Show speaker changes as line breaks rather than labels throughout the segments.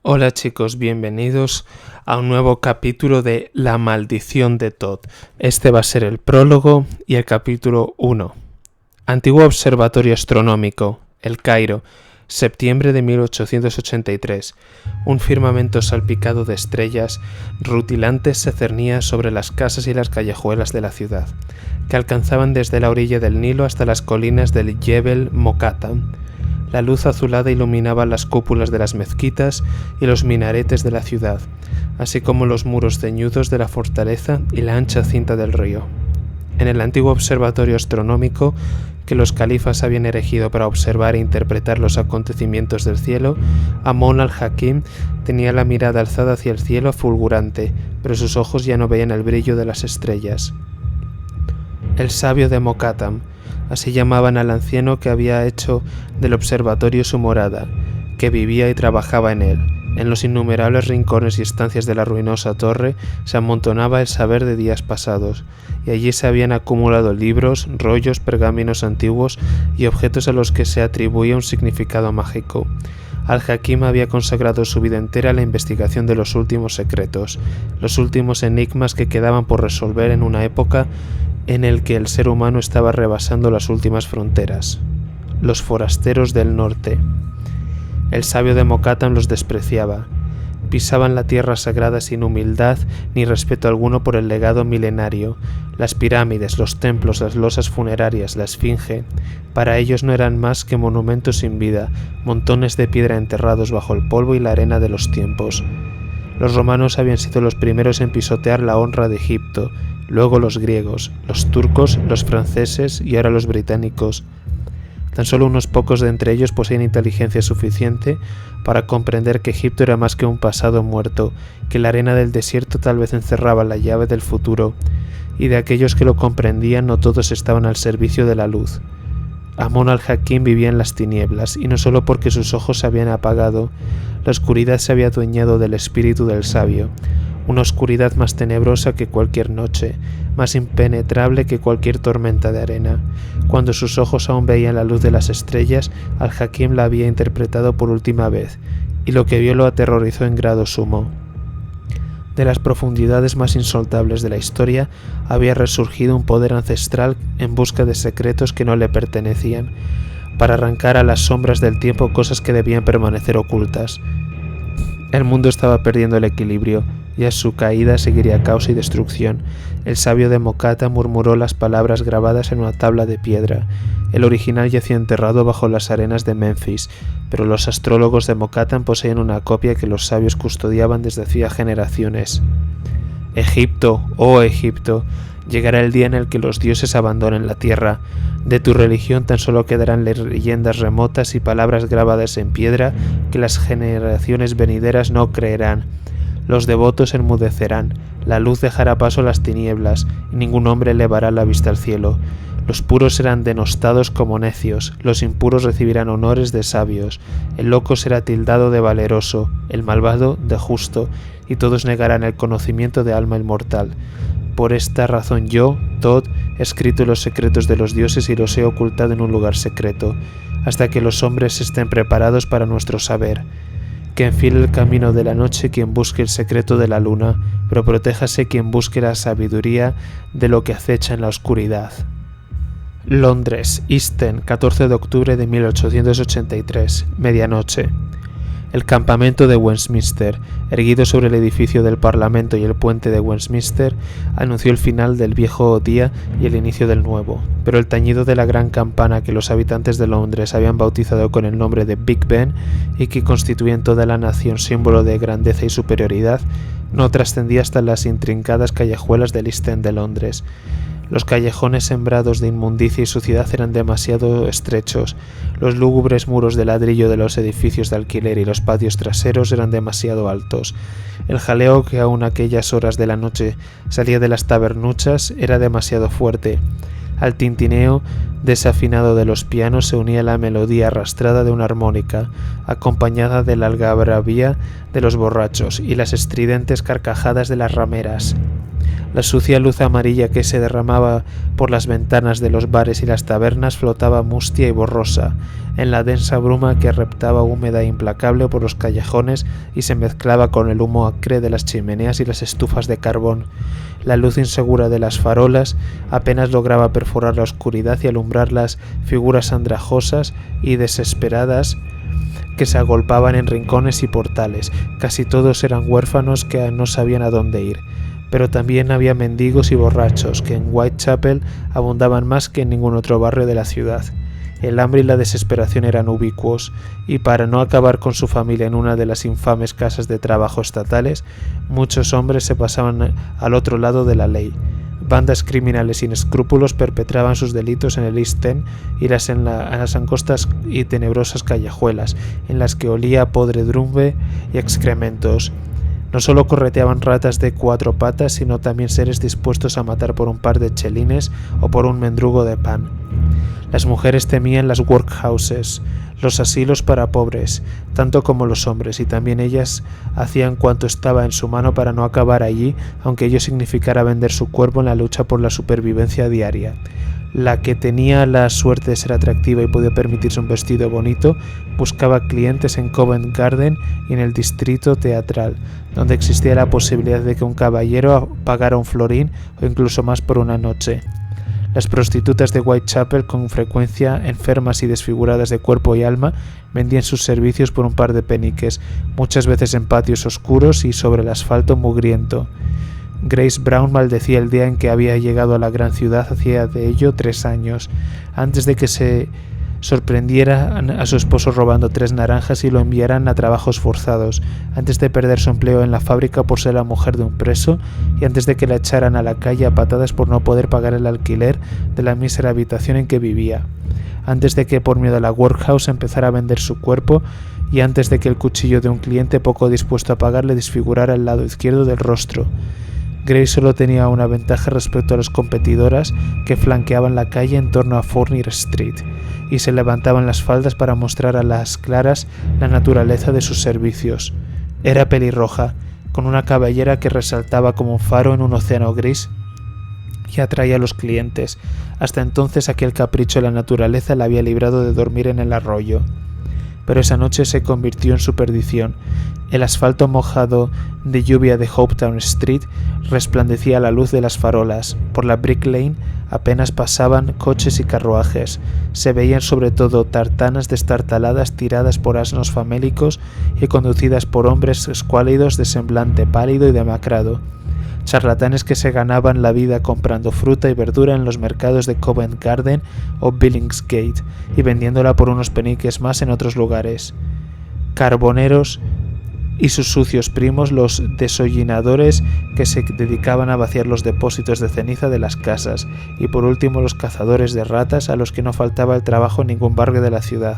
Hola chicos, bienvenidos a un nuevo capítulo de La maldición de Todd. Este va a ser el prólogo y el capítulo 1. Antiguo Observatorio Astronómico, El Cairo, septiembre de 1883. Un firmamento salpicado de estrellas rutilantes se cernía sobre las casas y las callejuelas de la ciudad, que alcanzaban desde la orilla del Nilo hasta las colinas del Jebel Mokattam. La luz azulada iluminaba las cúpulas de las mezquitas y los minaretes de la ciudad, así como los muros ceñudos de la fortaleza y la ancha cinta del río. En el antiguo observatorio astronómico que los califas habían erigido para observar e interpretar los acontecimientos del cielo, Amon al-Hakim tenía la mirada alzada hacia el cielo fulgurante, pero sus ojos ya no veían el brillo de las estrellas. El sabio de Mokattam, así llamaban al anciano que había hecho del observatorio su morada, que vivía y trabajaba en él. En los innumerables rincones y estancias de la ruinosa torre se amontonaba el saber de días pasados, y allí se habían acumulado libros, rollos, pergaminos antiguos y objetos a los que se atribuía un significado mágico. Al-Hakim había consagrado su vida entera a la investigación de los últimos secretos, los últimos enigmas que quedaban por resolver en una época en el que el ser humano estaba rebasando las últimas fronteras. Los forasteros del norte. El sabio de Mokattam los despreciaba. Pisaban la tierra sagrada sin humildad ni respeto alguno por el legado milenario. Las pirámides, los templos, las losas funerarias, la esfinge, para ellos no eran más que monumentos sin vida, montones de piedra enterrados bajo el polvo y la arena de los tiempos. Los romanos habían sido los primeros en pisotear la honra de Egipto, luego los griegos, los turcos, los franceses y ahora los británicos. Tan solo unos pocos de entre ellos poseían inteligencia suficiente para comprender que Egipto era más que un pasado muerto, que la arena del desierto tal vez encerraba la llave del futuro, y de aquellos que lo comprendían no todos estaban al servicio de la luz. Amon al-Hakim vivía en las tinieblas, y no solo porque sus ojos se habían apagado, la oscuridad se había adueñado del espíritu del sabio, una oscuridad más tenebrosa que cualquier noche, más impenetrable que cualquier tormenta de arena. Cuando sus ojos aún veían la luz de las estrellas, al-Hakim la había interpretado por última vez, y lo que vio lo aterrorizó en grado sumo. De las profundidades más insondables de la historia había resurgido un poder ancestral en busca de secretos que no le pertenecían, para arrancar a las sombras del tiempo cosas que debían permanecer ocultas. El mundo estaba perdiendo el equilibrio, y a su caída seguiría caos y destrucción. El sabio de Mokattam murmuró las palabras grabadas en una tabla de piedra. El original yacía enterrado bajo las arenas de Memphis, pero los astrólogos de Mokattam poseían una copia que los sabios custodiaban desde hacía generaciones. Egipto, oh Egipto, llegará el día en el que los dioses abandonen la tierra. De tu religión tan solo quedarán leyendas remotas y palabras grabadas en piedra que las generaciones venideras no creerán. Los devotos enmudecerán, la luz dejará paso a las tinieblas, y ningún hombre elevará la vista al cielo. Los puros serán denostados como necios, los impuros recibirán honores de sabios, el loco será tildado de valeroso, el malvado de justo, y todos negarán el conocimiento de alma inmortal. Por esta razón yo, Todd, he escrito los secretos de los dioses y los he ocultado en un lugar secreto, hasta que los hombres estén preparados para nuestro saber. Que enfile el camino de la noche quien busque el secreto de la luna, pero protéjase quien busque la sabiduría de lo que acecha en la oscuridad. Londres, East End, 14 de octubre de 1883, medianoche. El campamento de Westminster, erguido sobre el edificio del Parlamento y el puente de Westminster, anunció el final del viejo día y el inicio del nuevo, pero el tañido de la gran campana que los habitantes de Londres habían bautizado con el nombre de Big Ben y que constituía en toda la nación símbolo de grandeza y superioridad, no trascendía hasta las intrincadas callejuelas del East End de Londres. Los callejones sembrados de inmundicia y suciedad eran demasiado estrechos, los lúgubres muros de ladrillo de los edificios de alquiler y los patios traseros eran demasiado altos. El jaleo que aún a aquellas horas de la noche salía de las tabernuchas era demasiado fuerte. Al tintineo desafinado de los pianos se unía la melodía arrastrada de una armónica, acompañada de la algarabía de los borrachos y las estridentes carcajadas de las rameras. La sucia luz amarilla que se derramaba por las ventanas de los bares y las tabernas flotaba mustia y borrosa en la densa bruma que reptaba húmeda e implacable por los callejones y se mezclaba con el humo acre de las chimeneas y las estufas de carbón. La luz insegura de las farolas apenas lograba perforar la oscuridad y alumbrar las figuras andrajosas y desesperadas que se agolpaban en rincones y portales. Casi todos eran huérfanos que no sabían a dónde ir. Pero también había mendigos y borrachos, que en Whitechapel abundaban más que en ningún otro barrio de la ciudad. El hambre y la desesperación eran ubicuos, y para no acabar con su familia en una de las infames casas de trabajo estatales, muchos hombres se pasaban al otro lado de la ley. Bandas criminales sin escrúpulos perpetraban sus delitos en el East End y en las angostas y tenebrosas callejuelas, en las que olía a podredumbre y excrementos. No solo correteaban ratas de 4 patas, sino también seres dispuestos a matar por un par de chelines o por un mendrugo de pan. Las mujeres temían las workhouses, los asilos para pobres, tanto como los hombres, y también ellas hacían cuanto estaba en su mano para no acabar allí, aunque ello significara vender su cuerpo en la lucha por la supervivencia diaria. La que tenía la suerte de ser atractiva y podía permitirse un vestido bonito, buscaba clientes en Covent Garden y en el distrito teatral, donde existía la posibilidad de que un caballero pagara un florín o incluso más por una noche. Las prostitutas de Whitechapel, con frecuencia enfermas y desfiguradas de cuerpo y alma, vendían sus servicios por un par de peniques, muchas veces en patios oscuros y sobre el asfalto mugriento. Grace Brown maldecía el día en que había llegado a la gran ciudad hacía de ello 3 años, antes de que se sorprendiera a su esposo robando 3 naranjas y lo enviaran a trabajos forzados, antes de perder su empleo en la fábrica por ser la mujer de un preso y antes de que la echaran a la calle a patadas por no poder pagar el alquiler de la mísera habitación en que vivía, antes de que por miedo a la workhouse empezara a vender su cuerpo y antes de que el cuchillo de un cliente poco dispuesto a pagar le desfigurara el lado izquierdo del rostro. Grace solo tenía una ventaja respecto a las competidoras que flanqueaban la calle en torno a Fournier Street y se levantaban las faldas para mostrar a las claras la naturaleza de sus servicios. Era pelirroja, con una cabellera que resaltaba como un faro en un océano gris y atraía a los clientes. Hasta entonces aquel capricho de la naturaleza la había librado de dormir en el arroyo. Pero esa noche se convirtió en su perdición. El asfalto mojado de lluvia de Hopetoun Street resplandecía a la luz de las farolas. Por la Brick Lane apenas pasaban coches y carruajes. Se veían sobre todo tartanas destartaladas tiradas por asnos famélicos y conducidas por hombres escuálidos de semblante pálido y demacrado. Charlatanes que se ganaban la vida comprando fruta y verdura en los mercados de Covent Garden o Billingsgate y vendiéndola por unos peniques más en otros lugares. Carboneros y sus sucios primos, los desollinadores que se dedicaban a vaciar los depósitos de ceniza de las casas, y por último los cazadores de ratas a los que no faltaba el trabajo en ningún barrio de la ciudad.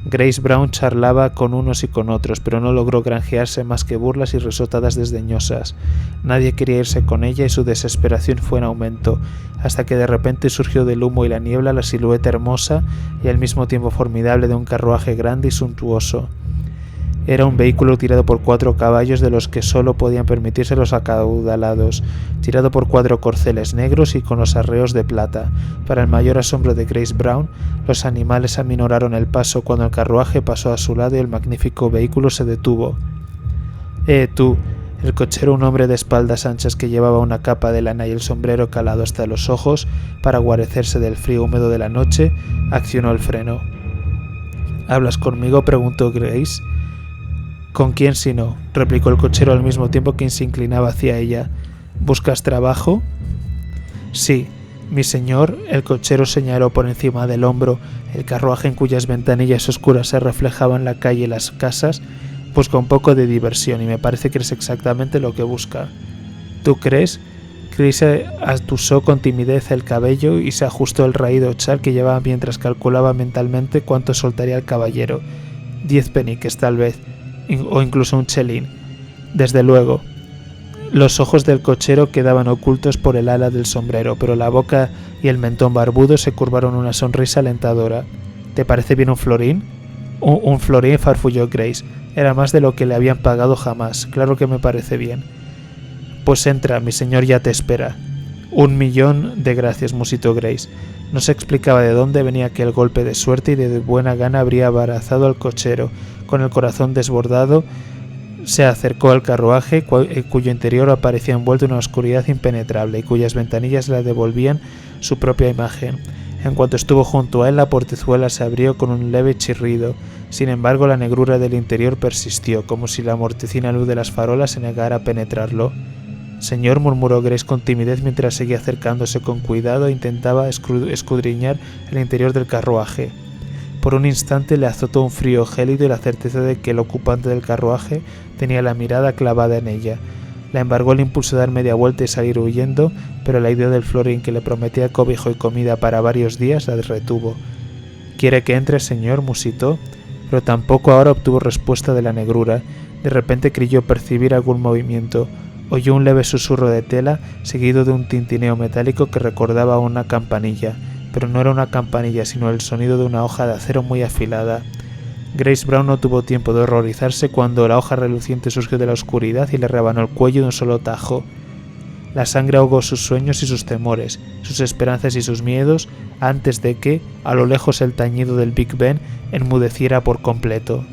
Grace Brown charlaba con unos y con otros, pero no logró granjearse más que burlas y risotadas desdeñosas. Nadie quería irse con ella y su desesperación fue en aumento, hasta que de repente surgió del humo y la niebla la silueta hermosa y al mismo tiempo formidable de un carruaje grande y suntuoso. Era un vehículo tirado por 4 caballos de los que solo podían permitirse los acaudalados, tirado por 4 corceles negros y con los arreos de plata. Para el mayor asombro de Grace Brown, los animales aminoraron el paso cuando el carruaje pasó a su lado y el magnífico vehículo se detuvo. Tú! El cochero, un hombre de espaldas anchas que llevaba una capa de lana y el sombrero calado hasta los ojos para guarecerse del frío húmedo de la noche, accionó el freno. ¿Hablas conmigo?, preguntó Grace. ¿Con quién si no?, replicó el cochero al mismo tiempo que se inclinaba hacia ella. ¿Buscas trabajo? Sí, mi señor. El cochero señaló por encima del hombro el carruaje en cuyas ventanillas oscuras se reflejaban la calle y las casas. Busca un poco de diversión y me parece que es exactamente lo que busca. ¿Tú crees? Chris atusó con timidez el cabello y se ajustó el raído chal que llevaba mientras calculaba mentalmente cuánto soltaría el caballero. 10 peniques tal vez, o incluso un chelín. Desde luego. Los ojos del cochero quedaban ocultos por el ala del sombrero, pero la boca y el mentón barbudo se curvaron una sonrisa alentadora. ¿Te parece bien un florín? Un florín, farfulló Grace. Era más de lo que le habían pagado jamás. Claro que me parece bien. Pues entra, mi señor ya te espera. 1.000.000 de gracias, musitó Grace. No se explicaba de dónde venía aquel golpe de suerte y de buena gana habría abrazado al cochero. Con el corazón desbordado, se acercó al carruaje, cuyo interior aparecía envuelto en una oscuridad impenetrable y cuyas ventanillas le devolvían su propia imagen. En cuanto estuvo junto a él, la portezuela se abrió con un leve chirrido. Sin embargo, la negrura del interior persistió, como si la mortecina luz de las farolas se negara a penetrarlo. Señor, murmuró Grace con timidez mientras seguía acercándose con cuidado e intentaba escudriñar el interior del carruaje. Por un instante le azotó un frío gélido y la certeza de que el ocupante del carruaje tenía la mirada clavada en ella. La embargó el impulso de dar media vuelta y salir huyendo, pero la idea del florín que le prometía cobijo y comida para varios días la retuvo. «¿Quiere que entre, señor?», musitó, pero tampoco ahora obtuvo respuesta de la negrura. De repente creyó percibir algún movimiento. Oyó un leve susurro de tela, seguido de un tintineo metálico que recordaba una campanilla, pero no era una campanilla, sino el sonido de una hoja de acero muy afilada. Grace Brown no tuvo tiempo de horrorizarse cuando la hoja reluciente surgió de la oscuridad y le rebanó el cuello de un solo tajo. La sangre ahogó sus sueños y sus temores, sus esperanzas y sus miedos, antes de que, a lo lejos, el tañido del Big Ben enmudeciera por completo.